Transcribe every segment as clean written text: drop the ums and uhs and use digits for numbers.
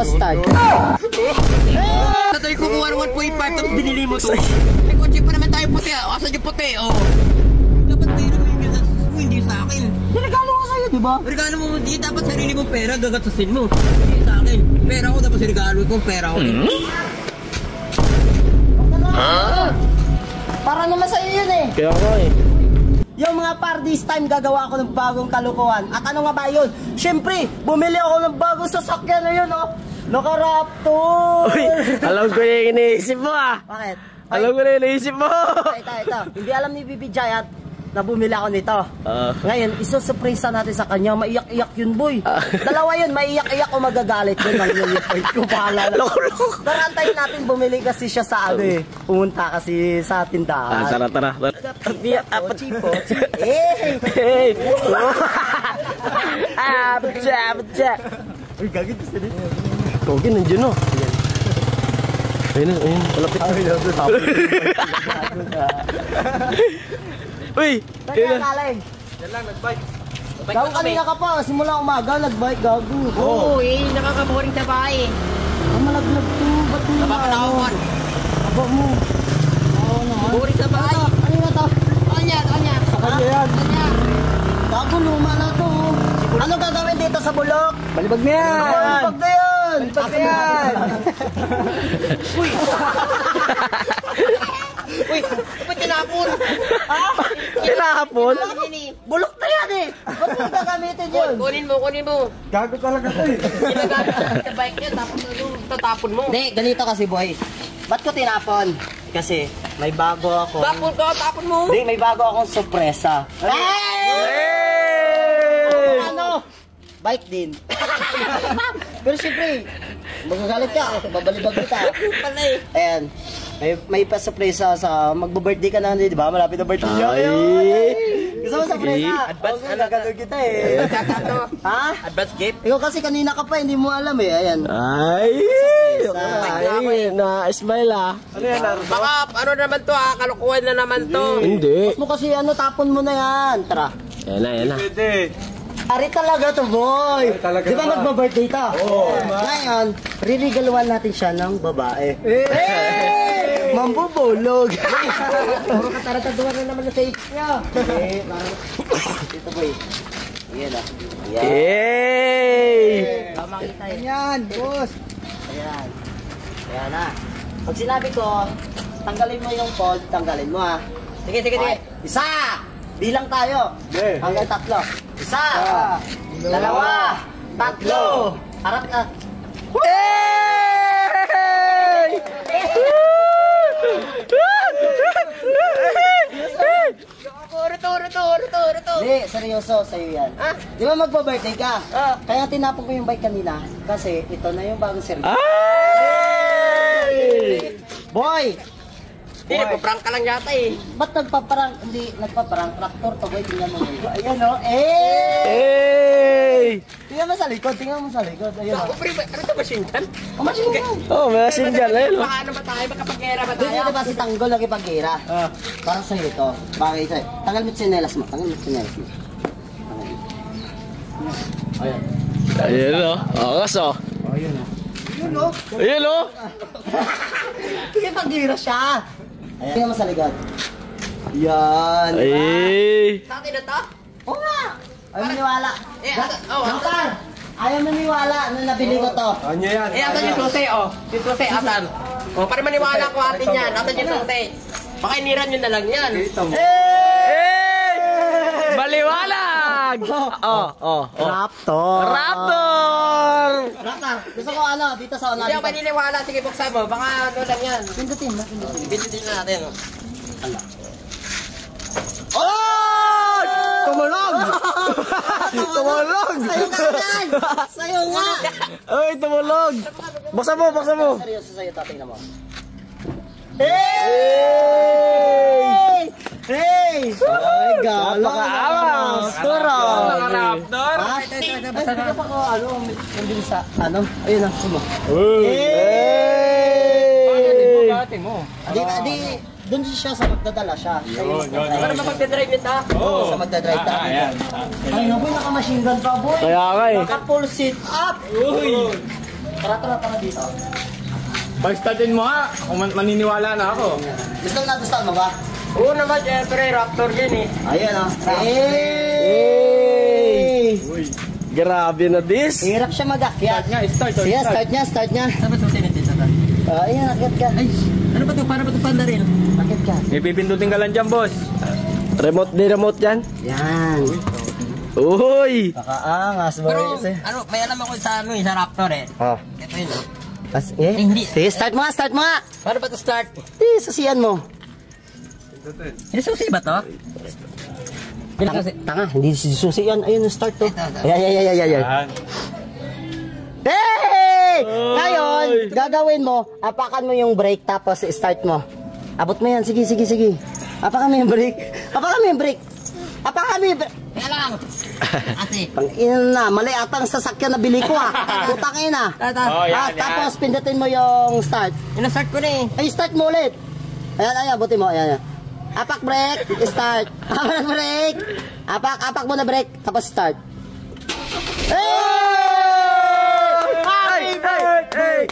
pa-start. Tatay ko kuha ng 1.5 tapos binili mo to. May kotse pa naman tayo puti. Asan yung puti? Oh. Dapat pera mo yung hindi sa akin. Regalo ko sa'yo, di ba? Regalo mo, di dapat sarili mong pera, gagatasin mo. Hindi sa akin. Pera ko, dapat regalo ko, pera ko. Para naman sa'yo yun eh. Kaya ko eh. Yung mga par, this time gagawa ako ng bagong kalukuhan. At ano nga ba yun? Siyempre, bumili ako ng bagong sasakyan na yun, oh. Naka-Raptor! Uy, alam ko yung iniisip mo ah. Bakit? Alam ko na yung iniisip mo. Ito. Hindi alam ni Bibi Giant na bumili ako nito. Ngayon, isusurpresa natin sa kanya. Maiyak-iyak yun, boy. Dalawa yun, maiyak-iyak o magagalit yun. Ang yun yung point ko, bahala na. Tarantayin natin, bumili kasi siya sa ano eh. Pumunta kasi sa tindahan. Tara. Pochi. Hey! Bacha. Uy, gagawin ko sila. Togi, nandiyan o. Ayun. Palapit. Uy! Kaya galing. Yan lang, nag-bike. Gago kanina ka pa, simula umaga, nag-bike, gago. Oo, nakaka-boring sa bahay. Ang malaglag to, ba't mo Nabaka na ako, man. Aba mo. Oo naman. Boring sa bahay. Ano na to? Kanya. Sa kanya yan. Gago, luma na to. Ano gagawin dito sa bulok? Balibag na yan! Balibag na yan! Uy, ba't tinapon? Ha? Tinapon? Bulok na yan eh! Ba't mo gagamitin yun? Kunin mo. Gago talaga to eh. Ginagamit sa bike niya, tapos tatapon mo. Hindi, ganito kasi boy. Ba't ko tinapon? Kasi may bago ako. Tapon mo. Hindi, may bago akong sorpresa. Ano? Bike din. Pero siyempre, magagalit ka, babalibag kita. Pala eh. Ayan, may pa-sorpresa sa magbo-birthday ka na, di ba? Malapit na birthday niya. Gusto mo sorpresa? Advance na gagawin kita eh. Ha? Advance gift? Ikaw kasi kanina ka pa, hindi mo alam eh. Ayan. Ay, na-smile ah. Ano yan, Naruto? Baka ano naman to kalukuhan na naman to. Hindi. Ba't mo kasi tapon mo na yan. Tara. Yan na. Ari talaga to, boy. Di ba magba-birthday to? Oo. Ngayon, ririgaluhan natin siya ng babae. Mambubulog. Puro katarataduan na naman na sa niya. Dito, boy. Ayan ah. Yay! Makita yan, boss. Ayan. Ayan na. Pag sinabi ko, tanggalin mo yung fold, tanggalin mo ah. Sige. Isa! Bilang tayo. Hanggang 3. Isa! 2! 3! Harap na. Ruto. Hindi, seryoso sa'yo yan. Di ba magpa-birthday ka? Kaya tinapon ko yung bike kanina. Kasi ito na yung bagong service. Boy! Hindi, nagpa-prank ka lang yata eh. Ba't nagpaparang? Hindi, nagpaparang. Traktor to, boy. Tingnan mo. Ayan o. Tingnan mo sa likod. Ayan o. Ano ito, machine gun? Machine gun. Oh, may single eh. Paano ba tayo? Magkapag-era ba tayo? Dito diba si Tanggol lagi pag-gira? Para sa'yo ito. Bagay sa'yo. Tanggal mo tsinelas mo. Ayun o. Angas o. Ayun o. Sige, pag-gira siya. Ayan. Tingnan mo sa likod. Yan. Ay. Sa atin na to? Oo nga. Ayaw maniwala. Asan? Ayaw maniwala na nabili ko to. Asan yung susi, oh? Yung susi, asan? Oh, para maniwala ko atin yan. Asan yung susi? Baka iniran nyo na lang yan. Baliwalag! Raptor. Gusto ko dito sa Hindi ako maniniwala. Sige, buksan mo. Baka ano lang yan. Pindutin mo. Pindutin na natin, oh. Tumulog! Sa'yo nga! Ay, tumulog! Buksan mo! Seryoso sa'yo, tingnan mo. Hey! Ay, gala! Napaka-awas! Raptor! Ito pa ko, nandun sa, ayun na, sumo. Bakit mo? Doon siya sa magdadala siya. Para ba magdadrive nito? Sa magdadrive ta. Ay, naku, naka-machine gun pa, boy. Kaya nga eh. Naka-full sit up. Tara dito. Pag-startin mo ha. Kung maniniwala na ako. Gusto mo ba? Oo naman, syempre, Raptor din eh. Ayan o. Uy. Grabe na this. Hirap siya mag-akyat. Start Sige, start niya. Saan ba susunod din sa tan? Ayan, akyat ka. Ay, ano ba ito? Paano ba ito panda rin? Akyat ka. May pipindutin ka lang dyan, boss. Remote yan. Yan. Uy. Nakaangas ba? Pero, ano, may alam ako sa Raptor eh. Oh. Ito yun, oh. Hindi. Sige, start mo nga. Paano ba ito start? Susiyan mo. Susi ba to? Tanga, hindi susi yan. Ayun, start to. Ito. Ayan. Hey! Ngayon, gagawin mo, apakan mo yung brake tapos start mo. Abot mo yan. Sige. Apakan mo yung brake. Kaya lang. Ate. Pang-ina na, mali atang sasakyan na bili ko Putang ina. Tapos pindutin mo yung start. Ina-start ko na eh. Ay, start mo ulit. Ayan, buti mo. Ayan. Apak brake, start. Apak brake. Apak mo na brake, tapos start. Happy birthday!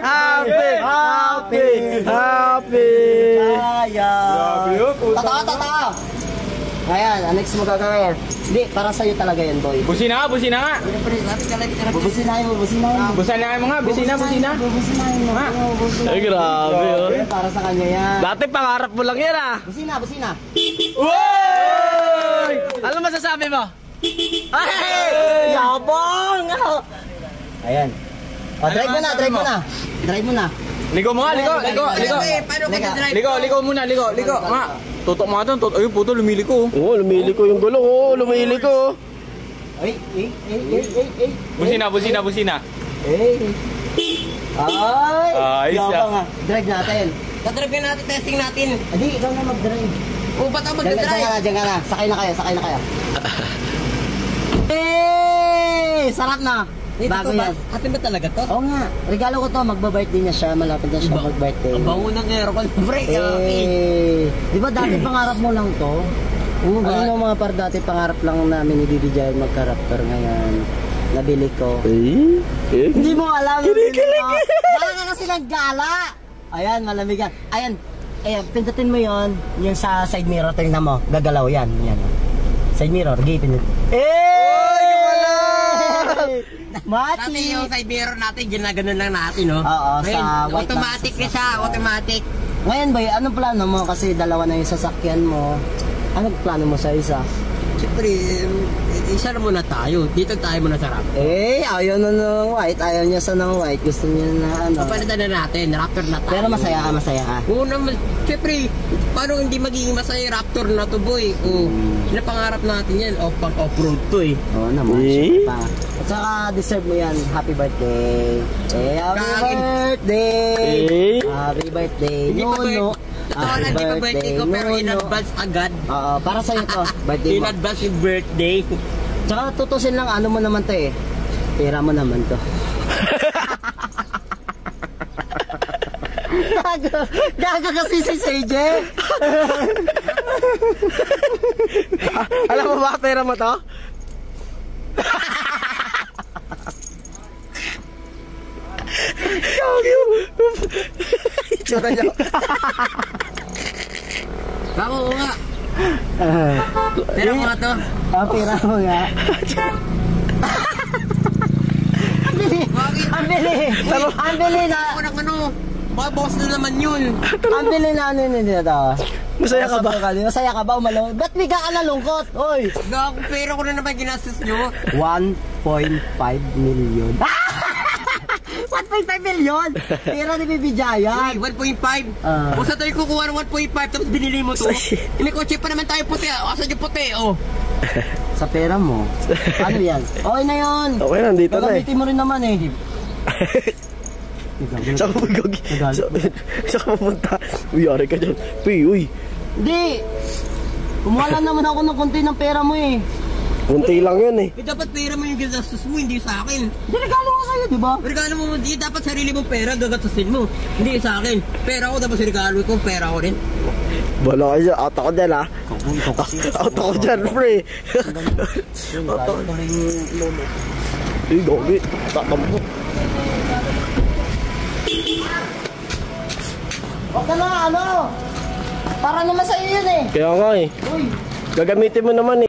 Happy! Tatawa. Ayan, next mo gagawin. Hindi, para sa'yo talaga yan, boy. Busina nga. Bubusinahin mo. Busina mo nga. Busina. Bubusinahin mo. Ay, grabe oh. Para sa kanya yan. Dati pangarap mo lang yan Busina. Uy! Ano masasabi mo? Ay! Yabang! Ayan. Drive mo na. Ligo mo nga, ligo. Paano ka na-drive? Ligo muna. Nga. Tutok mo nga doon. Ayun, puto, lumiliko. Oo, lumiliko yung gulong. Oo, lumiliko. Ay. Busina. Ay. Ayos Yabang nga. Drive natin. Dadrive natin, testing natin. Hindi, ikaw na mag-drive. O, ba't ako mag-drive? Diyan ka na. Sakay na kayo. Sarap na. Bago yan. Atin ba talaga to? Oo nga. Regalo ko to. Magba-birthday niya siya. Malapit na siya mag-birthday. Ang bango ng aircon. Break. Di ba dati pangarap mo lang to? Oo ba? Ano mga dati pangarap lang namin ni Bibi Jai magka-Raptor ngayon. Nabili ko. Hindi mo alam. Kinikilig. Dala ka kasi ng gala. Ayan, malamig yan. Ayan, pindutin mo yon. Yung sa side mirror, tingnan mo. Gagalaw yan. Side mirror, gipin. Mati! Dati yung side mirror natin, ginaganon lang natin, no? Oo, ngayon, sa white automatic na siya, automatic. Ngayon ba, anong plano mo? Kasi dalawa na yung sasakyan mo. Anong plano mo sa isa? Siyempre, isa na muna tayo. Dito tayo muna sa Raptor. Ayaw na ng white. Ayaw niya sa ng white. Gusto niya na ano. Papalitan na natin, Raptor na tayo. Pero masaya ka. Oo naman, siyempre, paano hindi magiging masaya yung Raptor na to, boy? Pinapangarap natin yan, pang-off-road to eh. Oo naman, syempre pa. At saka deserve mo yan. Happy birthday. Happy birthday. Happy birthday ko, pero in advance agad. Oo, para sa'yo to. Birthday In mo. advance yung birthday. Tsaka tutusin lang, ano mo naman to eh. Pera mo naman to. Gaga kasi si CJ. Alam mo ba, pera mo to? Itsura niya. Bako nga. Pero mga to. Pera mo nga. Ang bili na. Ako ng ano, mga boss na naman yun. Ang bili na ano yun dito. Masaya ka ba? Masaya ka ba? Umalo? Ba't bigla ka nalungkot? Oy! Gako, pero ko na naman ginastos nyo. 1.5 million. 1.5 million? Pera ni Bibi Jaya. 1.5? O sa tayo kukuha ng 1.5 tapos binili mo to. May kotse pa naman tayo puti. Asan yung puti? Sa pera mo. Ano yan? Okay na yun. Okay, nandito na eh. Gagamitin mo rin naman eh. Saan ka magagi? Saan ka pupunta? Uy, yari ka dyan. Uy. Hindi. Kumuha lang naman ako ng konti ng pera mo eh. Kunti lang yun eh. Dapat pera mo yung ginastos mo, hindi sa akin. Regalo ko sa'yo, di ba? Regalo mo, hindi dapat sarili mong pera gagatusin mo. Hindi sa akin. Pera ko, dapat regalo ko, pera ko rin. Bala ka dyan. Out ako dyan ha. Out ako dyan, pre. Out ako. Uy, gogi. Tatampo. Huwag ka na, ano? Para naman sa'yo yun eh. Kaya nga eh. Uy. Gagamitin mo naman eh.